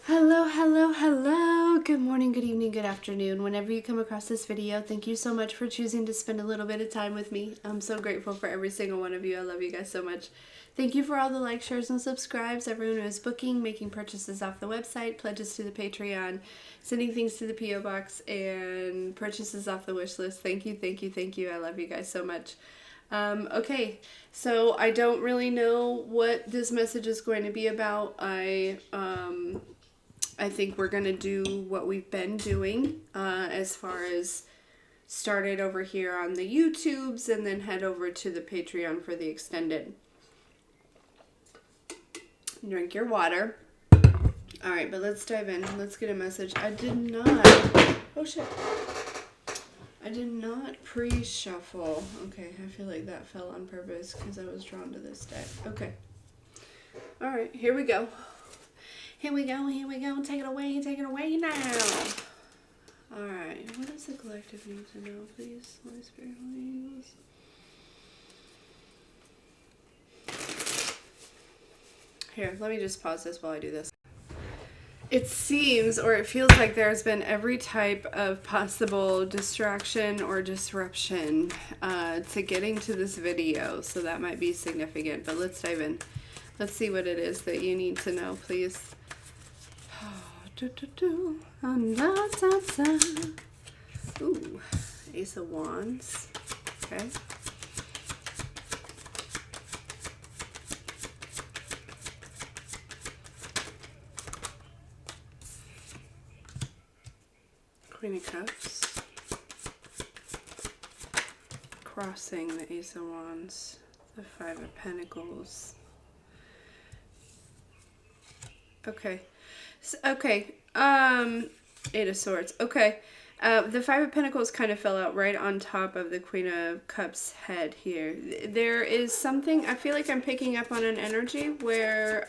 Hello, hello, hello. Good morning, good evening, good afternoon. Whenever you come across this video, thank you so much for choosing to spend a little bit of time with me. I'm so grateful for every single one of you. I love you guys so much. Thank you for all the likes, shares, and subscribes. Everyone who is booking, making purchases off the website, pledges to the Patreon, sending things to the P.O. Box, and purchases off the wish list. Thank you, thank you, thank you. I love you guys so much. Okay, so I don't really know what this message is going to be about. I think we're going to do what we've been doing as far as started over here on the YouTubes and then head over to the Patreon for the extended. Drink your water. All right, but let's dive in. Let's get a message. I did not pre-shuffle. Okay, I feel like that fell on purpose because I was drawn to this deck. Okay. All right, here we go. Here we go, here we go. Take it away now. All right, what does the collective need to know, please? Holy Spirit, Holy Angels. Here, let me just pause this while I do this. It seems, or it feels like there's been every type of possible distraction or disruption to getting to this video, so that might be significant, but let's dive in. Let's see what it is that you need to know, please. Ooh, Ace of Wands. Okay. Queen of Cups. Crossing the Ace of Wands. The Five of Pentacles. Okay. Okay. Eight of Swords. Okay. The Five of Pentacles kind of fell out right on top of the Queen of Cups head here. There is something, I feel like I'm picking up on an energy where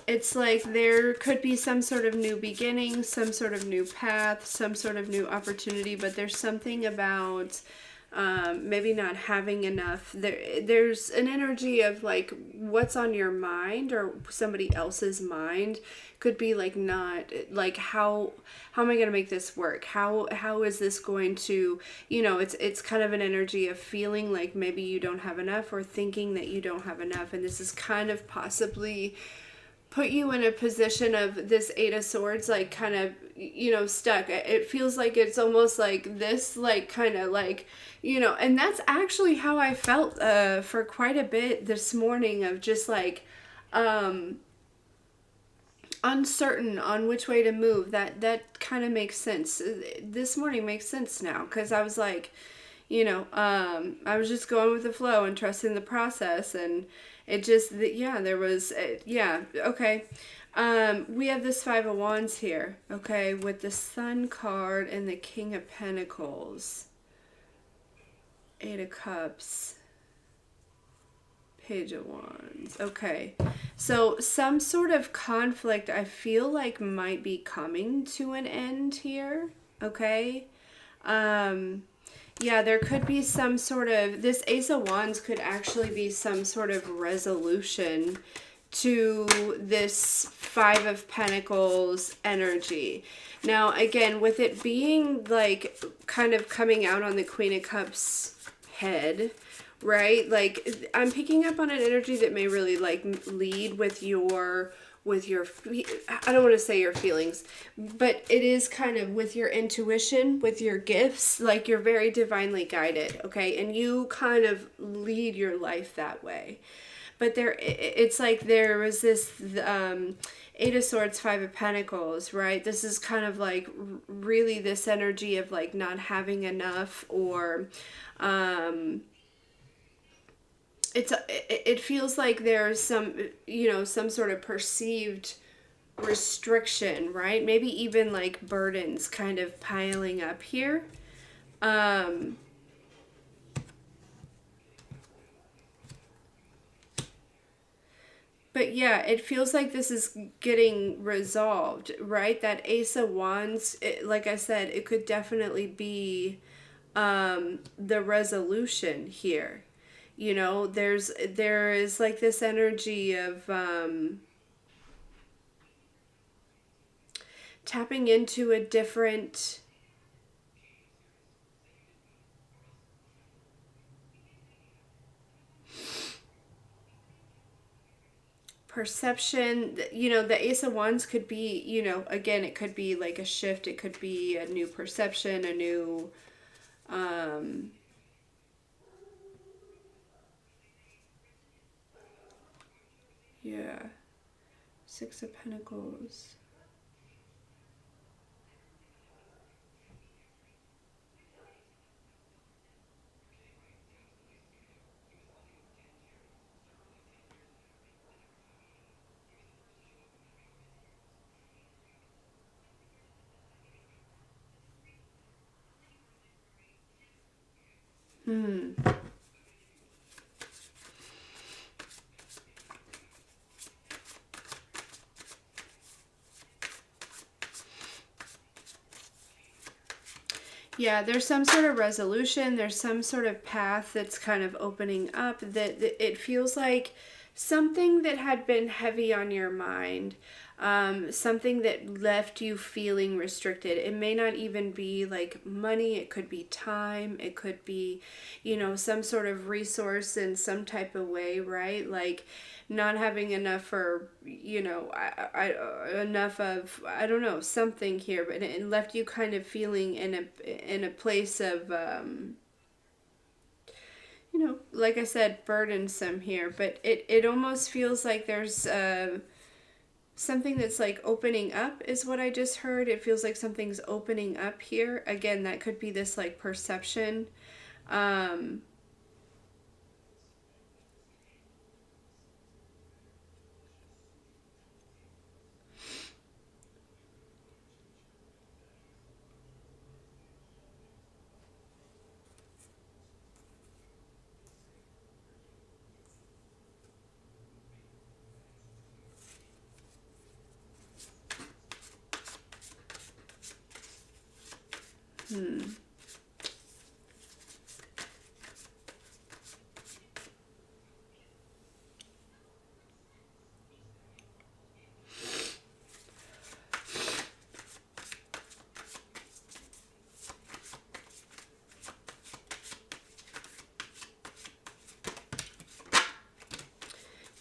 it's like there could be some sort of new beginning, some sort of new path, some sort of new opportunity, but there's something about maybe not having enough. There's an energy of like what's on your mind or somebody else's mind could be like not like how am I going to make this work? How is this going to, it's kind of an energy of feeling like maybe you don't have enough or thinking that you don't have enough, and this is kind of possibly put you in a position of this Eight of Swords, like kind of, stuck. It feels like it's almost like this, like kind of like, and that's actually how I felt for quite a bit this morning, of just like uncertain on which way to move. That kind of makes sense. This morning makes sense now, because I was like, I was just going with the flow and trusting the process, and it just, there was, okay. We have this Five of Wands here, okay, with the Sun card and the King of Pentacles, Eight of Cups, Page of Wands. Okay, so some sort of conflict I feel like might be coming to an end here, okay? Yeah, there could be some sort of, this Ace of Wands could actually be some sort of resolution to this Five of Pentacles energy. Now, again, with it being like kind of coming out on the Queen of Cups head, right? Like I'm picking up on an energy that may really like lead with your, I don't want to say your feelings, but it is kind of with your intuition, with your gifts, like you're very divinely guided, okay? And you kind of lead your life that way. But it's like there was this Eight of Swords, Five of Pentacles, right? This is kind of like really this energy of like not having enough, or it feels like there's some, some sort of perceived restriction, right? Maybe even like burdens kind of piling up here. But yeah, it feels like this is getting resolved, right? That Ace of Wands, like I said, it could definitely be the resolution here. You know, there is like this energy of tapping into a different perception. You know, the Ace of Wands could be, you know, again, it could be like a shift. It could be a new perception, a new, yeah, Six of Pentacles. Yeah, there's some sort of resolution. There's some sort of path that's kind of opening up, that it feels like something that had been heavy on your mind, something that left you feeling restricted. It may not even be like money. It could be time. It could be, you know, some sort of resource in some type of way, right? Like not having enough for, you know, enough of, I don't know, something here, but it left you kind of feeling in a place of, you know, like I said, burdensome here. But it almost feels like there's something that's like opening up is what I just heard. It feels like something's opening up here. Again, that could be this like perception. Um,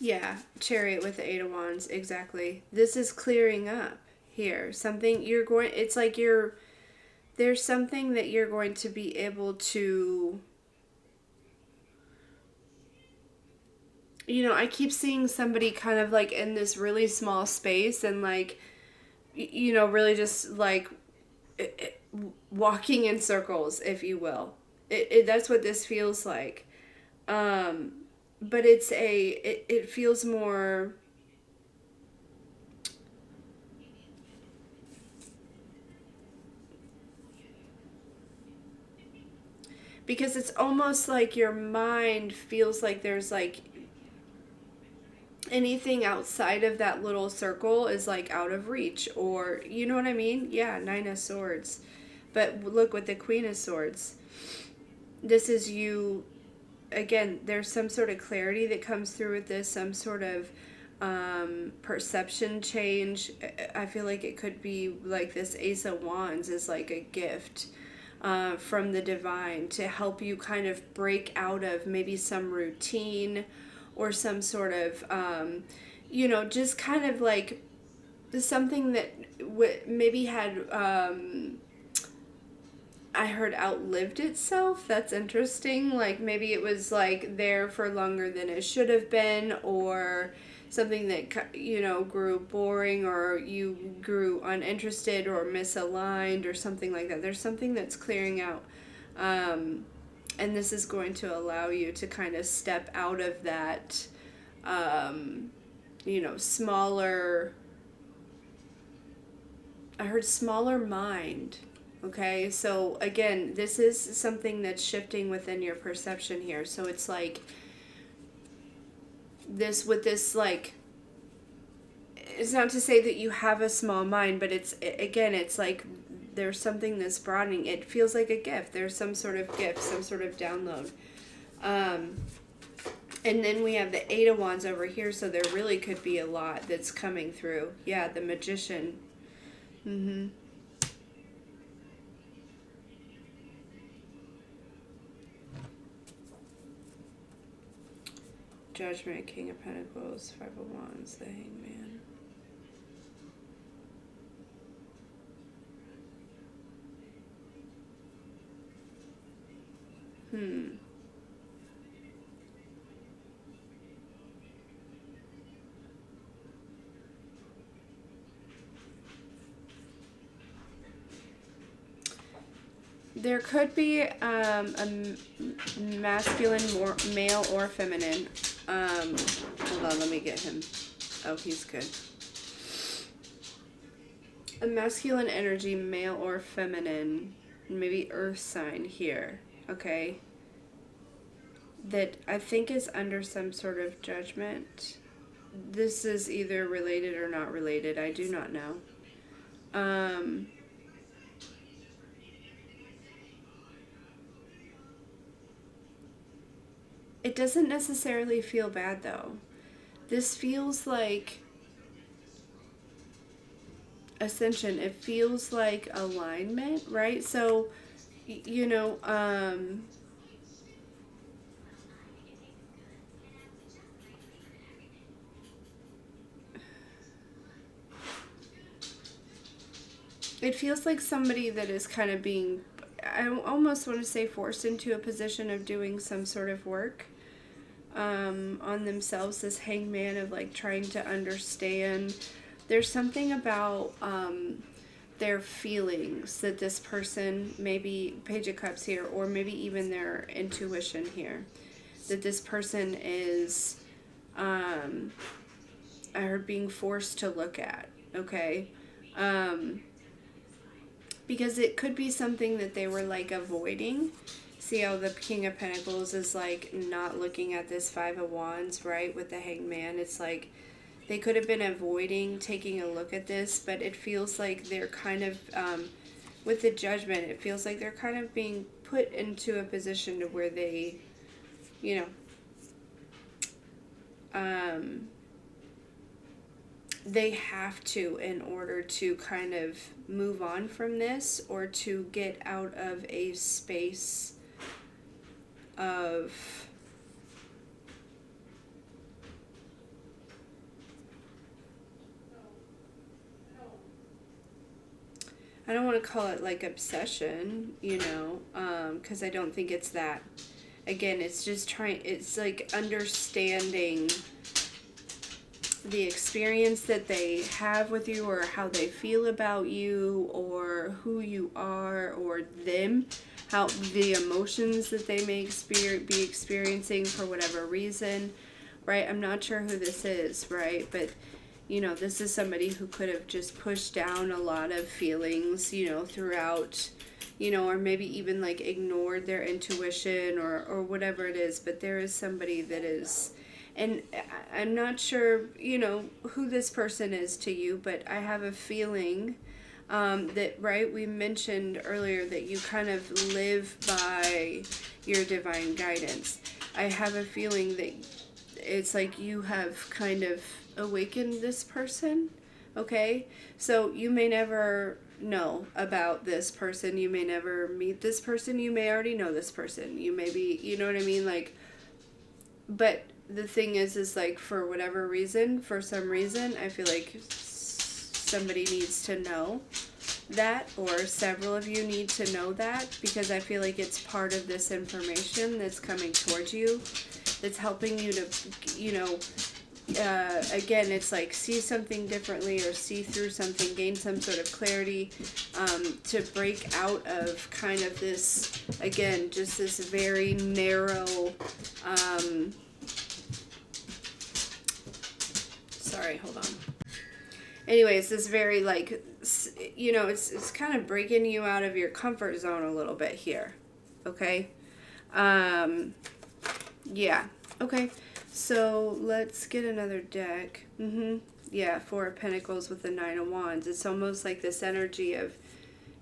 Yeah, Chariot with the Eight of Wands, exactly. This is clearing up here. Something you're going, it's like there's something that you're going to be able to, you know, I keep seeing somebody kind of like in this really small space and like, you know, really just like walking in circles, if you will. That's what this feels like. Um, but it feels more, because it's almost like your mind feels like there's like anything outside of that little circle is like out of reach, or you know what I mean? Yeah, Nine of Swords. But look, with the Queen of Swords, this is you again. There's some sort of clarity that comes through with this, some sort of perception change. I feel like it could be like this Ace of Wands is like a gift from the divine to help you kind of break out of maybe some routine or some sort of, you know, just kind of like something that maybe had, I heard outlived itself. That's interesting. Like maybe it was like there for longer than it should have been, or something that, you know, grew boring, or you grew uninterested or misaligned or something like that. There's something that's clearing out. And this is going to allow you to kind of step out of that, you know, smaller, I heard smaller mind. Okay, so again, this is something that's shifting within your perception here. So it's like this, with this, like, it's not to say that you have a small mind, but it's, again, it's like there's something that's broadening. It feels like a gift. There's some sort of gift, some sort of download. And then we have the Eight of Wands over here, so there really could be a lot that's coming through. Yeah, the Magician. Mm-hmm. Judgment, King of Pentacles, Five of Wands, the Hangman. Hmm. There could be a masculine, male or feminine. Hold on, let me get him. Oh, he's good. A masculine energy, male or feminine, maybe earth sign here, okay? That I think is under some sort of judgment. This is either related or not related. I do not know. Um, it doesn't necessarily feel bad though. This feels like ascension. It feels like alignment, right? So, you know, it feels like somebody that is kind of being, I almost want to say, forced into a position of doing some sort of work on themselves. This hangman of like trying to understand. There's something about their feelings that this person, maybe Page of Cups here, or maybe even their intuition here, that this person is, I heard, being forced to look at, okay? Because it could be something that they were like avoiding. See how the King of Pentacles is like not looking at this Five of Wands, right? With the Hangman, it's like they could have been avoiding taking a look at this, but it feels like they're kind of, with the Judgment, it feels like they're kind of being put into a position to where they, you know, they have to, in order to kind of move on from this or to get out of a space of I don't want to call it like obsession, you know, because I don't think it's that. Again, it's just trying, it's like understanding the experience that they have with you, or how they feel about you, or who you are, or them, how the emotions that they may be experiencing for whatever reason, right? I'm not sure who this is, right? But you know, this is somebody who could have just pushed down a lot of feelings, you know, throughout, you know, or maybe even like ignored their intuition, or whatever it is. But there is somebody that is, and I'm not sure, you know, who this person is to you, but I have a feeling that, right, we mentioned earlier that you kind of live by your divine guidance. I have a feeling that it's like you have kind of awakened this person, okay? So you may never know about this person. You may never meet this person. You may already know this person. You may be, you know what I mean? Like, but the thing is like, for whatever reason, for some reason, I feel like somebody needs to know that, or several of you need to know that, because I feel like it's part of this information that's coming towards you, that's helping you to, you know, again, it's like see something differently, or see through something, gain some sort of clarity, to break out of kind of this, again, just this very narrow, sorry, hold on. Anyways, this very like, you know, it's kind of breaking you out of your comfort zone a little bit here, okay? Yeah, okay. So let's get another deck. Yeah, Four of Pentacles with the Nine of Wands. It's almost like this energy of,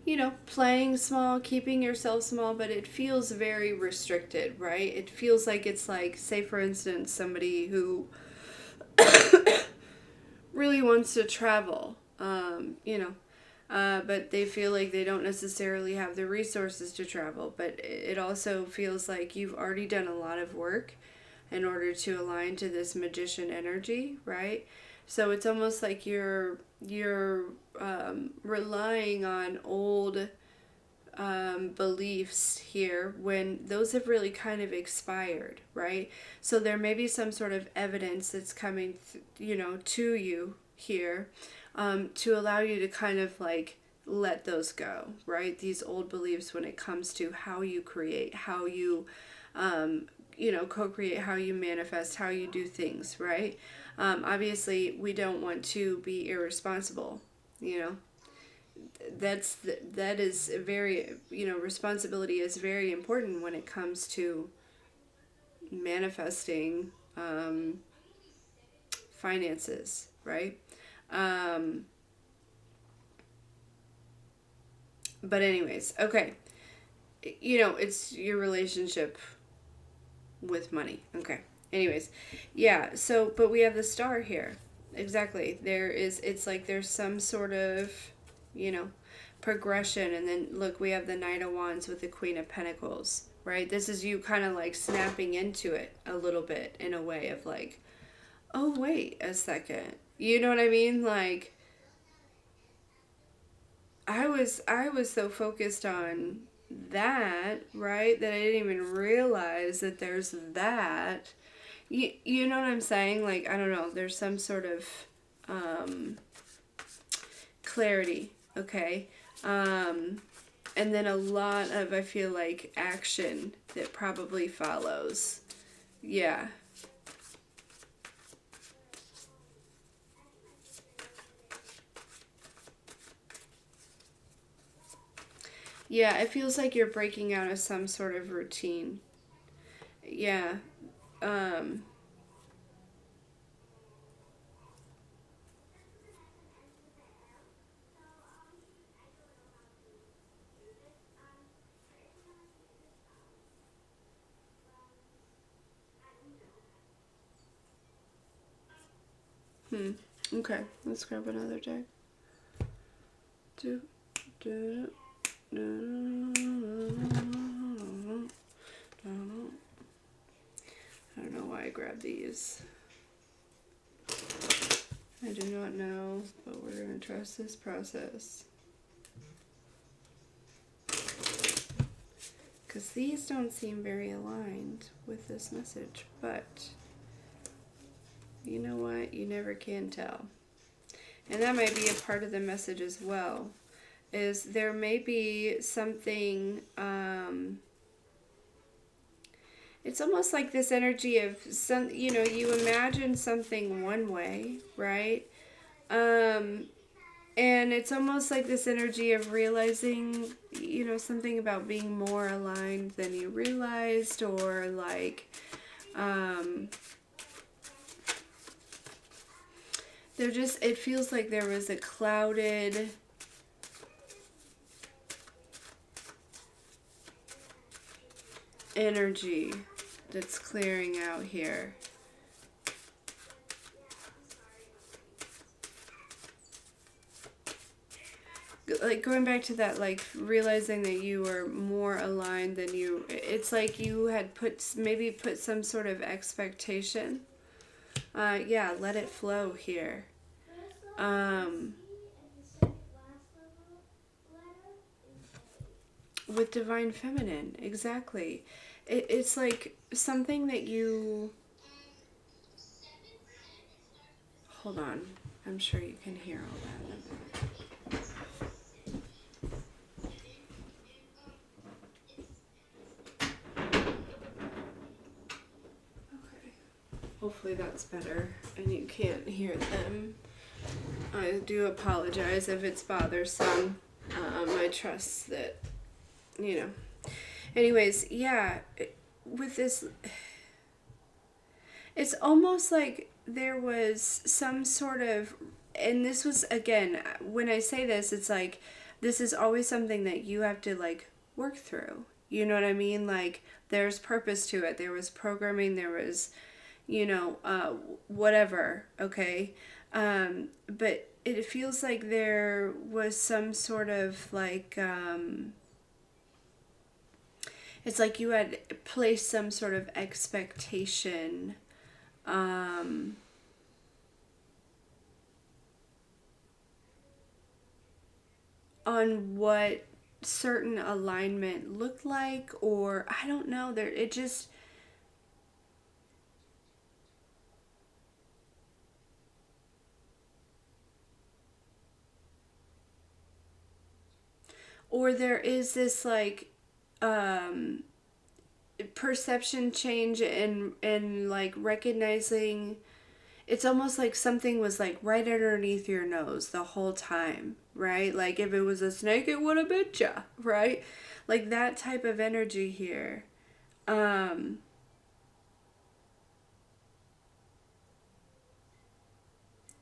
you know, playing small, keeping yourself small, but it feels very restricted, right? It feels like it's like, say for instance, somebody who really wants to travel, you know, but they feel like they don't necessarily have the resources to travel. But it also feels like you've already done a lot of work in order to align to this magician energy, right? So it's almost like you're relying on old beliefs here when those have really kind of expired, right? So there may be some sort of evidence that's coming, to you here, to allow you to kind of like let those go, right? These old beliefs when it comes to how you create, how you, co-create, how you manifest, how you do things, right? Obviously, we don't want to be irresponsible, you know. That is very, responsibility is very important when it comes to manifesting finances, right? Um, but anyways, okay, it's your relationship with money. Okay. Anyways, yeah. So, but we have the star here. Exactly. It's like there's some sort of, you know, progression. And then look, we have the Knight of Wands with the Queen of Pentacles, right? This is you kind of like snapping into it a little bit in a way of like, oh, wait a second. You know what I mean? Like, I was so focused on that, right? That I didn't even realize that there's that. You know what I'm saying? Like, I don't know, there's some sort of um, clarity, okay? And then a lot of, I feel like, action that probably follows. Yeah. Yeah, it feels like you're breaking out of some sort of routine. Yeah. Um, okay, let's grab another deck. Do, do, do, do, I don't know why I grabbed these. I do not know, but we're going to trust this process. Because these don't seem very aligned with this message, but you know what? You never can tell. And that might be a part of the message as well, is there may be something, it's almost like this energy of some, you imagine something one way, right? Um, and it's almost like this energy of realizing, something about being more aligned than you realized, or like, um, it feels like there was a clouded energy that's clearing out here. Like going back to that, like realizing that you were more aligned than it's like you had put some sort of expectation. Yeah, let it flow here. With Divine Feminine, exactly. It's like something that you... Hold on. I'm sure you can hear all that. Okay. Hopefully that's better and you can't hear them. I do apologize if it's bothersome. I trust that, Anyways, yeah, with this, it's almost like there was some sort of, and this was, again, when I say this, it's like, this is always something that you have to, like, work through. You know what I mean? Like, there's purpose to it. There was programming, there was, whatever, okay? But it feels like there was some sort of like it's like you had placed some sort of expectation um, on what certain alignment looked like, or I don't know, there it just, or there is this like um perception change and like recognizing it's almost like something was like right underneath your nose the whole time, right? Like if it was a snake, it would have bit ya, right? Like that type of energy here. Um,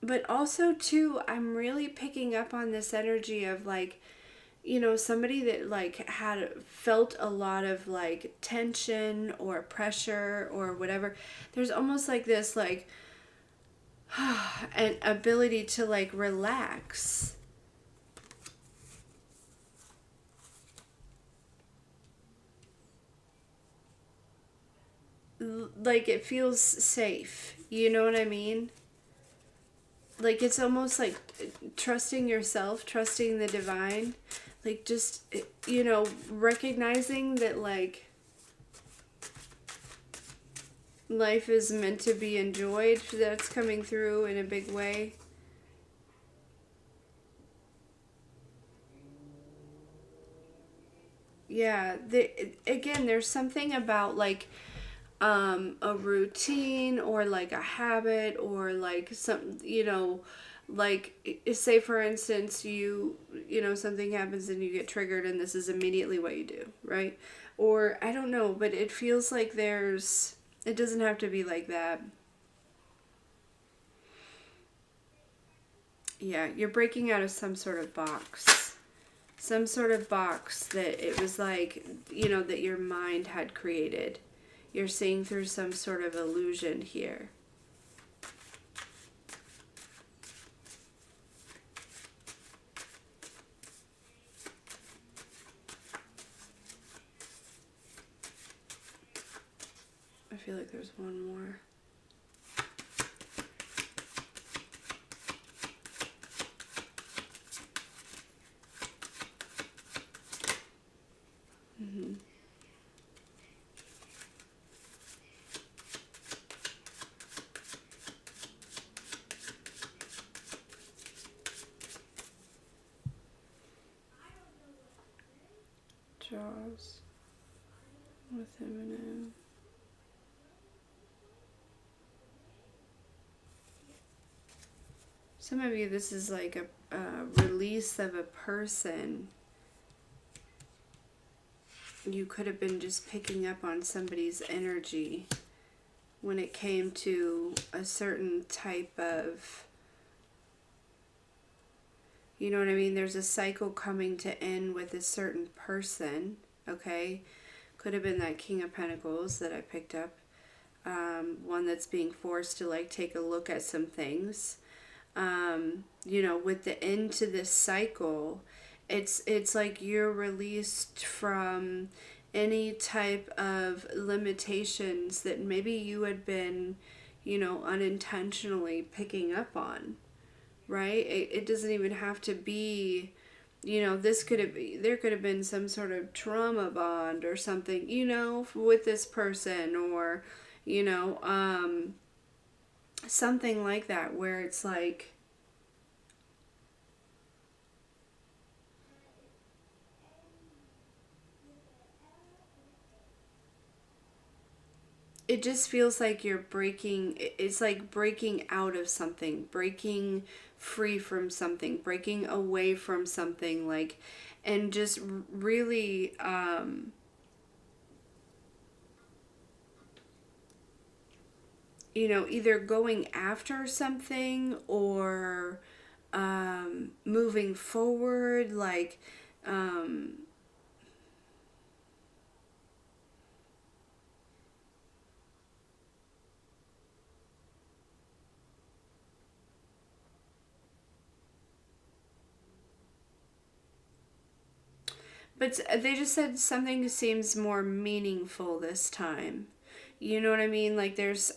but also too, I'm really picking up on this energy of like, somebody that like had felt a lot of like tension or pressure or whatever. There's almost like this like an ability to like relax. Like it feels safe. You know what I mean? Like it's almost like trusting yourself, trusting the divine. Like just, recognizing that like life is meant to be enjoyed. That's coming through in a big way. Yeah, again, there's something about like a routine or like a habit or like some, like say for instance something happens and you get triggered and this is immediately what you do, right? Or I don't know, but it feels like it doesn't have to be like that. Yeah, you're breaking out of some sort of box. Some sort of box that it was like, that your mind had created. You're seeing through some sort of illusion here. I feel like there's one more. Mm-hmm. Jaws with Eminem. Some of you, this is like a release of a person. You could have been just picking up on somebody's energy when it came to a certain type of, you know what I mean? There's a cycle coming to end with a certain person, okay? Could have been that King of Pentacles that I picked up. One that's being forced to like take a look at some things. With the end to this cycle, it's like you're released from any type of limitations that maybe you had been, unintentionally picking up on, right? It doesn't even have to be, this could have, there could have been some sort of trauma bond or something, with this person, or, you know, um, something like that where it's like, it just feels like you're breaking, it's like breaking out of something, breaking free from something, breaking away from something, like, and just really either going after something or moving forward, like um, But they just said something seems more meaningful this time. You know what I mean? Like there's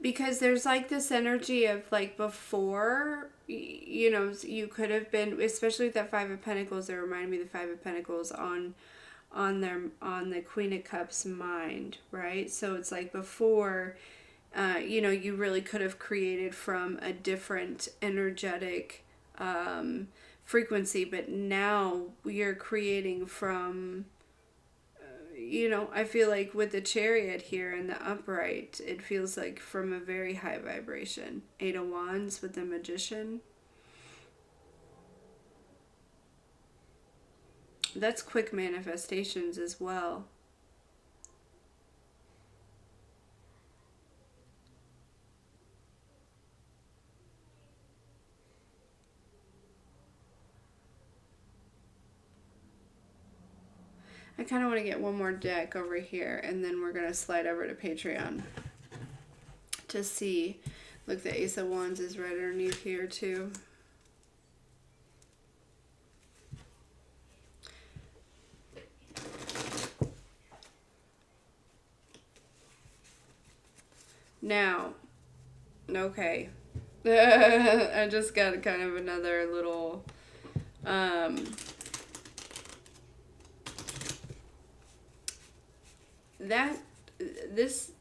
because there's like this energy of like before, you know, you could have been, especially with that Five of Pentacles, that reminded me of the Five of Pentacles on the Queen of Cups mind, right? So it's like before, you know, you really could have created from a different energetic frequency, but now you're creating from, you know, I feel like with the Chariot here and the upright, it feels like from a very high vibration. Eight of Wands with the Magician. That's quick manifestations as well. I kind of want to get one more deck over here, and then we're going to slide over to Patreon to see. Look, the Ace of Wands is right underneath here too. Now, okay. I just got kind of another little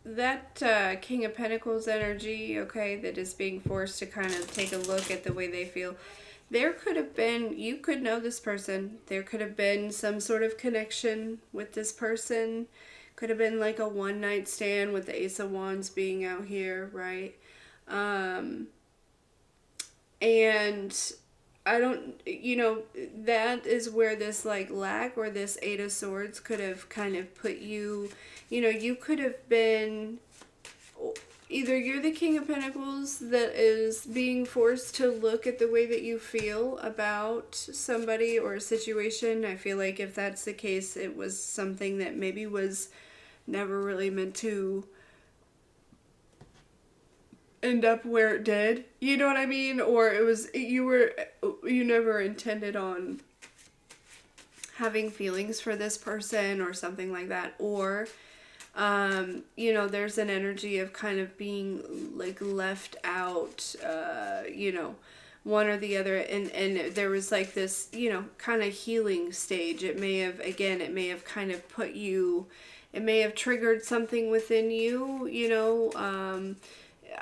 that King of Pentacles energy, okay, that is being forced to kind of take a look at the way they feel. There could have been, you could know this person. There could have been some sort of connection with this person. Could have been like a one night stand with the Ace of Wands being out here, right? And I don't, you know, that is where this like lack or this Eight of Swords could have kind of put you, you know, you could have been, either you're the King of Pentacles that is being forced to look at the way that you feel about somebody or a situation. I feel like if that's the case, it was something that maybe was never really meant to end up where it did. You know what I mean? Or it was, you never intended on having feelings for this person or something like that. Or you know, there's an energy of kind of being like left out, you know, one or the other, and there was like this, you know, kind of healing stage. It may have, again, it may have kind of put you, it may have triggered something within you, you know.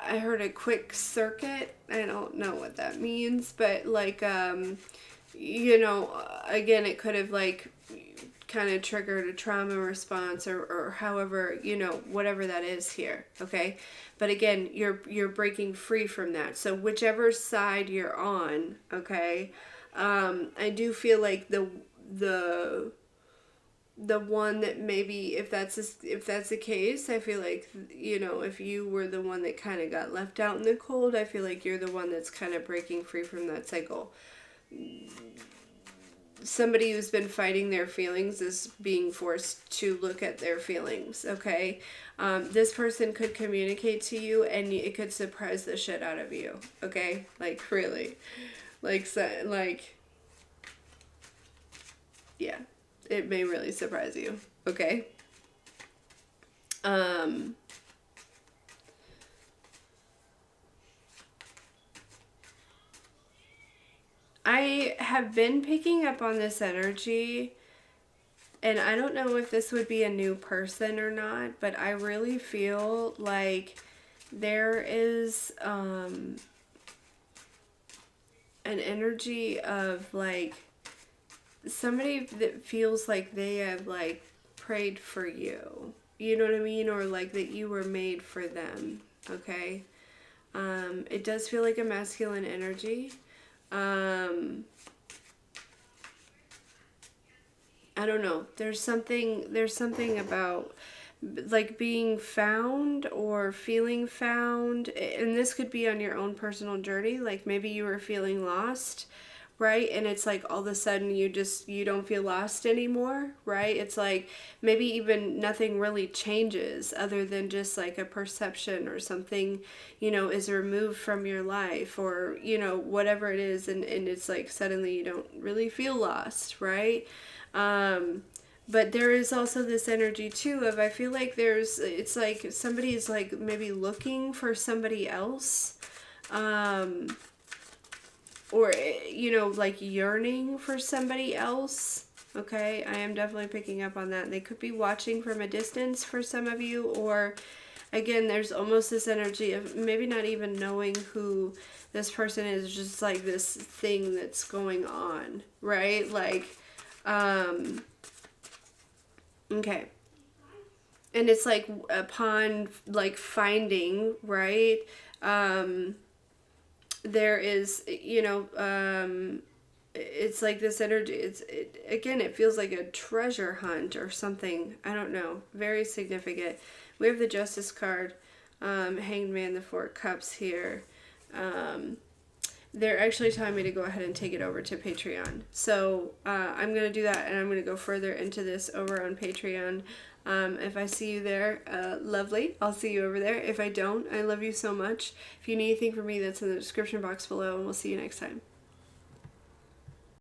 I heard a quick circuit. I don't know what that means, but like, you know, again, it could have like kind of triggered a trauma response, or however, you know, whatever that is here, okay? But again, you're breaking free from that. So whichever side you're on, okay, I do feel like the one that maybe, if that's the case, I feel like, you know, if you were the one that kind of got left out in the cold, I feel like you're the one that's kind of breaking free from that cycle. Somebody who's been fighting their feelings is being forced to look at their feelings, okay? This person could communicate to you and it could surprise the shit out of you, okay? Like, really. Like, so, like, yeah. It may really surprise you, okay? I have been picking up on this energy, and I don't know if this would be a new person or not, but I really feel like there is an energy of like somebody that feels like they have like prayed for you. You know what I mean? Or like that you were made for them, okay? It does feel like a masculine energy. I don't know. There's something about like being found or feeling found, and this could be on your own personal journey. Like maybe you were feeling lost, right? And it's like all of a sudden you don't feel lost anymore, right? It's like maybe even nothing really changes other than just like a perception or something, is removed from your life, or whatever it is, and it's like suddenly you don't really feel lost, right? But there is also this energy too of, I feel like it's like somebody is like maybe looking for somebody else, or like yearning for somebody else. Okay, I am definitely picking up on that. They could be watching from a distance for some of you, or again, there's almost this energy of maybe not even knowing who this person is, just like this thing that's going on, right? Like, okay. And it's like upon like finding, right? There is, it's like this energy. Again, it feels like a treasure hunt or something. I don't know. Very significant. We have the Justice card, Hanged Man, the Four Cups here. They're actually telling me to go ahead and take it over to Patreon. So I'm going to do that, and I'm going to go further into this over on Patreon. If I see you there, lovely. I'll see you over there. If I don't, I love you so much. If you need anything from me, that's in the description box below, and we'll see you next time.